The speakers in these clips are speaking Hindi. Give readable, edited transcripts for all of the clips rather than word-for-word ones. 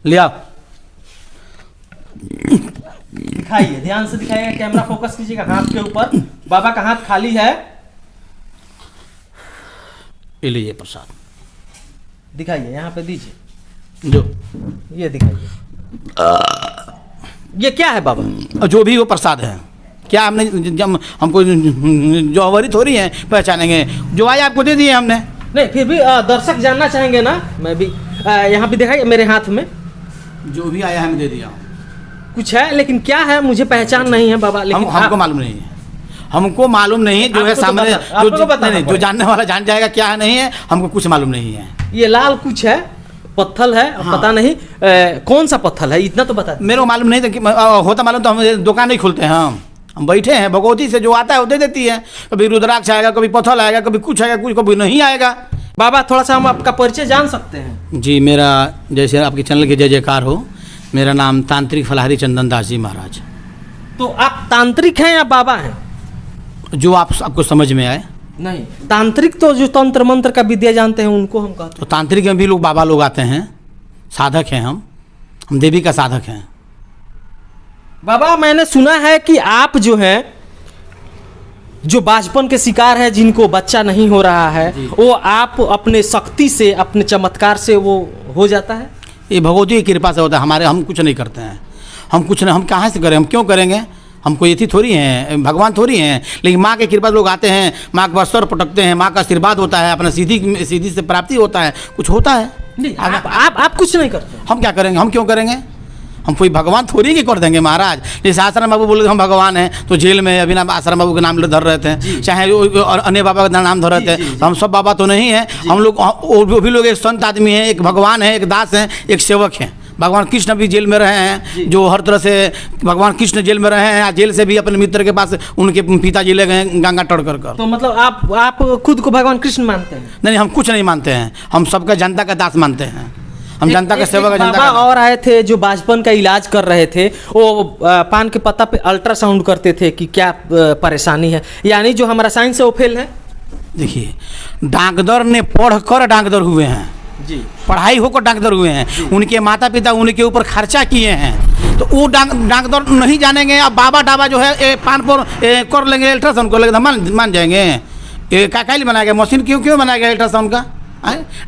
लिया। दिखाइए, ध्यान से दिखाइएगा, कैमरा फोकस कीजिएगा हाथ के ऊपर। बाबा का हाथ खाली है। ये लीजिए प्रसाद, दिखाइए, यहाँ पे दीजिए, जो ये दिखाइए। ये क्या है बाबा? जो भी वो प्रसाद है। क्या हमने जब हमको जौहरी थोड़ी है पहचानेंगे, जो आए आपको दे दिए हमने। नहीं, फिर भी दर्शक जानना चाहेंगे ना। मैं भी यहाँ भी दिखाइए, मेरे हाथ में जो भी आया हमें दे दिया। कुछ है, लेकिन क्या है मुझे पहचान नहीं है बाबा। लेकिन हमको मालूम नहीं है, हमको मालूम नहीं। जो है सामने जो जानने वाला जान जाएगा क्या है नहीं है, हमको कुछ मालूम नहीं है। ये लाल कुछ है, पत्थल है। हाँ। पता नहीं कौन सा पत्थल है, इतना तो बता। मेरे को मालूम नहीं था, होता मालूम तो हम दुकान नहीं खोलते हैं। हम बैठे हैं, भगवती से जो आता है वो दे देती है। कभी रुद्राक्ष आएगा, कभी पत्थल आएगा, कभी कुछ आएगा, कुछ कभी नहीं आएगा। बाबा थोड़ा सा हम आपका परिचय जान सकते हैं? जी, मेरा जैसे आपके चैनल की जय जयकार हो। मेरा नाम तांत्रिक फलाहारी चंदन दास जी महाराज। तो आप तांत्रिक हैं या बाबा हैं? जो आपको समझ में आए। नहीं, तांत्रिक तो जो तंत्र मंत्र का विद्या जानते हैं उनको हम कहते हैं। तो तांत्रिक में भी लोग बाबा लोग आते हैं, साधक हैं। हम देवी का साधक हैं। बाबा मैंने सुना है कि आप जो हैं, जो बाजपन के शिकार है, जिनको बच्चा नहीं हो रहा है, वो आप अपने शक्ति से, अपने चमत्कार से वो हो जाता है। ये भगवती की कृपा से होता है। हमारे हम कुछ नहीं करते हैं। हम कुछ नहीं, हम कहाँ से करें, हम क्यों करेंगे? हम कोई थी थोड़ी हैं, भगवान थोड़ी हैं। लेकिन माँ के कृपा लोग आते हैं, माँ के बस्तर पटकते हैं, माँ का आशीर्वाद होता है, अपना सीधी से प्राप्ति होता है, कुछ होता है। नहीं, आप कुछ नहीं करते। हम क्या करेंगे, हम क्यों करेंगे? हम कोई भगवान थोड़ी के कर देंगे महाराज। जैसे आसाराम बाबू बोले हम भगवान हैं, तो जेल में अभी ना आसाराम बाबू के नाम धर रहे थे, चाहे अन्य बाबा का नाम धर रहे थे। तो हम सब बाबा तो नहीं है। हम लोग वो भी लोग एक संत आदमी हैं, एक भगवान है, एक दास हैं, एक सेवक हैं। भगवान कृष्ण भी जेल में रहे हैं, जो हर तरह से भगवान कृष्ण जेल में रहे हैं। जेल से भी अपने मित्र के पास उनके पिताजी ले गए गंगा टड़ कर। तो मतलब आप खुद को भगवान कृष्ण मानते हैं? नहीं, हम कुछ नहीं मानते हैं। हम सबका जनता का दास मानते हैं। हम जनता का सेवक, जनता का। और आए थे जो बाजपन का इलाज कर रहे थे, वो पान के पत्ता पे अल्ट्रासाउंड करते थे कि क्या परेशानी है, यानी जो हमारा साइंस है वो फेल है। देखिए, डॉक्टर ने पढ़ कर डॉक्टर हुए हैं जी, पढ़ाई होकर डॉक्टर हुए हैं। उनके माता पिता उनके ऊपर खर्चा किए हैं, तो वो डॉक्टर नहीं जानेंगे। अब बाबा डाबा जो है पान पर कर लेंगे, अल्ट्रासाउंड कर लेंगे, मान जाएंगे। क्या बनाया गया मशीन, क्यों बनाया गया अल्ट्रासाउंड का?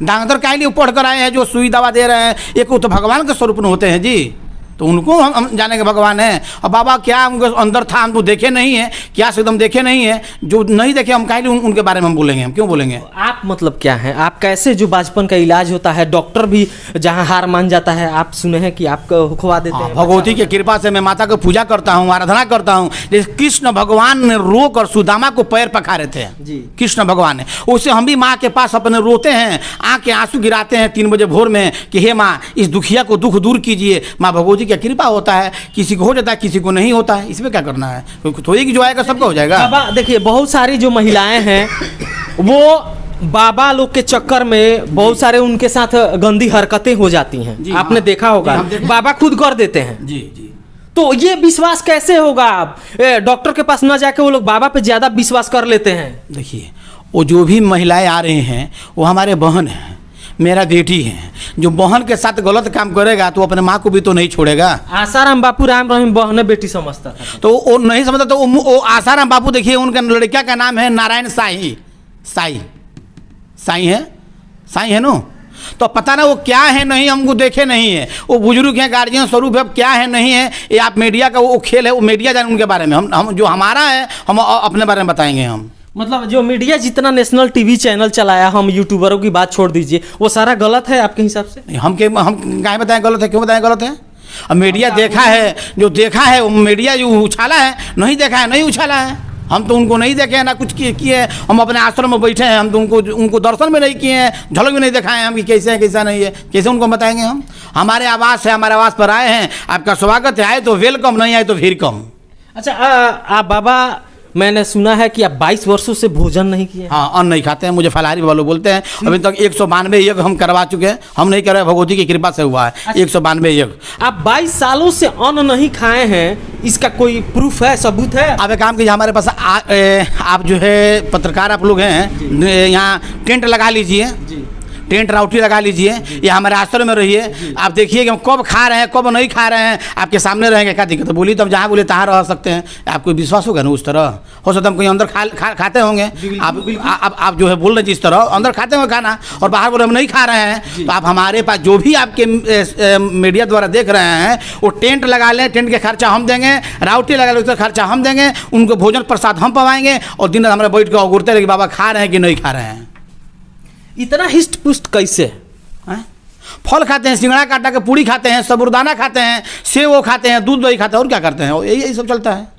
डॉक्टर क्या लिए पढ़ कर आए हैं, जो सुई दवा दे रहे हैं, एक वो तो भगवान के स्वरूप में होते हैं जी। तो उनको हम जाने के भगवान हैं। और बाबा क्या उनके अंदर था, हम तो देखे नहीं है, क्या से एकदम देखे नहीं है। जो नहीं देखे हम काहे उनके बारे में हम बोलेंगे, हम क्यों बोलेंगे? आप मतलब क्या है, आप कैसे, जो बाजपन का इलाज होता है, डॉक्टर भी जहां हार मान जाता है, आप सुने हैं कि आप खुवा देते हैं। भगवती की कृपा से मैं माता को पूजा करता हूँ, आराधना करता हूँ। जैसे कृष्ण भगवान ने रो कर सुदामा को पैर पखारे थे जी, कृष्ण भगवान ने, उससे हम भी माँ के पास अपने रोते हैं, आँख के आंसू गिराते हैं 3 बजे भोर में कि हे माँ, इस दुखिया को दुख दूर कीजिए। माँ भगवती की कृपा होता है, किसी को हो जाता है, किसी को नहीं होता है। इसमें क्या करना है, थोड़ी की जो आएगा सबका हो जाएगा। बाबा देखिए, बहुत सारी जो महिलाएं हैं वो बाबा लोग के चक्कर में बहुत सारे उनके साथ गंदी हरकतें हो जाती हैं। आपने देखा होगा, बाबा खुद कर देते हैं जी जी। तो ये विश्वास कैसे होगा? आप डॉक्टर के पास न जाके वो लोग बाबा पे ज्यादा विश्वास कर लेते हैं। देखिए, वो जो भी महिलाएं आ रही हैं वो हमारे बहन हैं, मेरा बेटी है। जो बहन के साथ गलत काम करेगा तो अपने माँ को भी तो नहीं छोड़ेगा। आसाराम बापू राम रहीम बहन बेटी समझता था, तो वो नहीं समझता। तो वो आसाराम बापू देखिए, उनका लड़का का नाम है नारायण साई। साई है नो। तो पता ना वो क्या है, नहीं हमको देखे नहीं है। वो बुजुर्ग है, गार्जियन स्वरूप है, अब क्या है नहीं है ये आप मीडिया का वो खेल है, वो मीडिया जाने उनके बारे में। हम जो हमारा है हम अपने बारे में बताएंगे। हम मतलब जो मीडिया जितना नेशनल टीवी चैनल चलाया, हम यूट्यूबरों की बात छोड़ दीजिए, वो सारा गलत है आपके हिसाब से? हम क्या बताएं गलत है, क्यों बताएं गलत है? अब मीडिया देखा है, जो देखा है वो मीडिया जो उछाला है, नहीं देखा है नहीं उछाला है। हम तो उनको नहीं देखे हैं, ना कुछ किए। हम अपने आश्रम में बैठे हैं, हम तो उनको दर्शन में नहीं किए हैं, झलक भी नहीं दिखाए हैं हम कि कैसे है कैसा नहीं है। कैसे उनको बताएंगे हम? हमारे आवास है, हमारे आवास पर आए हैं, आपका स्वागत है। आए तो वेलकम, नहीं आए तो फिर कम। अच्छा, आप बाबा, मैंने सुना है कि आप 22 वर्षों से भोजन नहीं किए। हाँ, अन्न नहीं खाते हैं, मुझे फलाहारी वाले बोलते हैं। अभी तक 192 यज्ञ हम करवा चुके हैं। हम नहीं कर रहे, भगवती की कृपा से हुआ है। 192 यज्ञ। आप 22 सालों से अन्न नहीं खाए हैं, इसका कोई प्रूफ है, सबूत है? आप एक काम कीजिए, हमारे पास आप जो है पत्रकार आप लोग हैं, यहाँ टेंट लगा लीजिए। टेंट राउटी लगा लीजिए, या हमारे आश्रम में रहिए, आप देखिए कि हम कब खा रहे हैं कब नहीं खा रहे हैं, आपके सामने रहेंगे, क्या दिक्कत है? बोलिए, तो हम जहाँ बोले तहाँ रह सकते हैं। आपको विश्वास होगा ना उस तरह? हो सकता है हम कहीं अंदर खाते होंगे, आप जो है बोल रहे जिस तरह अंदर खाते होंगे खाना और बाहर बोले हम नहीं खा रहे हैं, तो आप हमारे पास जो भी आपके मीडिया द्वारा देख रहे हैं वो टेंट लगा लें, टेंट का खर्चा हम देंगे, राउटी लगा लें उसका खर्चा हम देंगे, उनको भोजन प्रसाद हम पवाएंगे और दिन रात हमारे बैठ के घूरते रहे कि बाबा खा रहे हैं कि नहीं खा रहे हैं। इतना हिस्ट पुष्ट कैसे? फल खाते हैं, सिंगड़ा काटा के पूड़ी खाते हैं, साबूदाना खाते हैं, सेव खाते हैं, दूध दही खाते हैं, और क्या करते हैं? यही सब चलता है।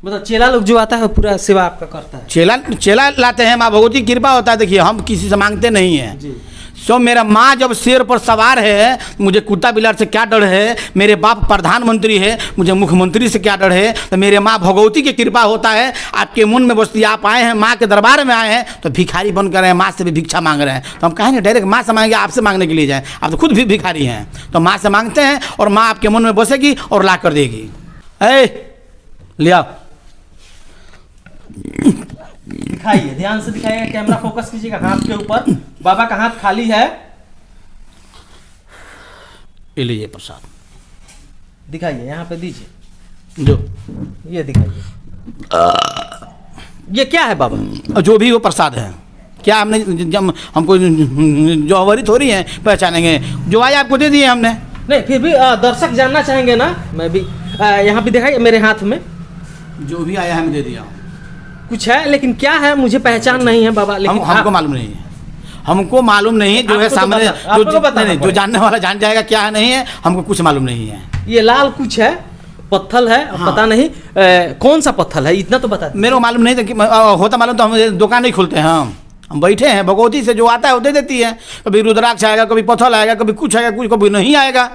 मतलब चेला लोग जो आता है पूरा सेवा आपका करता है? चेला लाते हैं, माँ भगवती की कृपा होता है। देखिए हम किसी से मांगते नहीं हैं। सो मेरा माँ जब शेर पर सवार है, मुझे कुत्ता बिलार से क्या डर है? मेरे बाप प्रधानमंत्री है, मुझे मुख्यमंत्री से क्या डर है? तो मेरे माँ भगवती की कृपा होता है। आपके मन में बसती, आप आए हैं माँ के दरबार में आए हैं तो भिखारी बन कर रहे हैं, माँ से भी भिक्षा मांग रहे हैं, तो हम कहेंगे डायरेक्ट माँ से मांगेंगे, आपसे मांगने के लिए जाए? आप तो खुद भी भिखारी हैं, तो माँ से मांगते हैं और माँ आपके मन में बसेगी और ला कर देगी। लिया दिखाइए, ध्यान से दिखाइएगा, कैमरा फोकस कीजिएगा हाथ के ऊपर। बाबा का हाथ खाली है, ये लीजिए प्रसाद, दिखाइए, यहाँ पे दीजिए, जो ये दिखाइए। ये क्या है बाबा? जो भी वो प्रसाद है। क्या हमने जब हमको जौहरी थोड़ी है पहचानेंगे, जो आए आपको दे दिए हमने। नहीं, फिर भी दर्शक जानना चाहेंगे ना, मैं भी यहाँ भी दिखाइए, मेरे हाथ में जो भी आया हमें दे दिया। कुछ है लेकिन क्या है मुझे पहचान नहीं है बाबा। लेकिन हमको मालूम नहीं है, हमको मालूम नहीं है। जो है सामने जो जानने वाला जान जाएगा क्या है नहीं है, हमको कुछ मालूम नहीं है। ये लाल कुछ है, पत्थर है, हाँ। पता नहीं कौन सा पत्थर है, इतना तो बता। मेरे को मालूम नहीं था, होता मालूम तो हम दुकान नहीं खोलते हैं। हम बैठे हैं, भगवती से जो आता है वो दे देती है। कभी रुद्राक्ष आएगा, कभी पत्थर आएगा, कभी कुछ आएगा, कुछ कभी नहीं आएगा।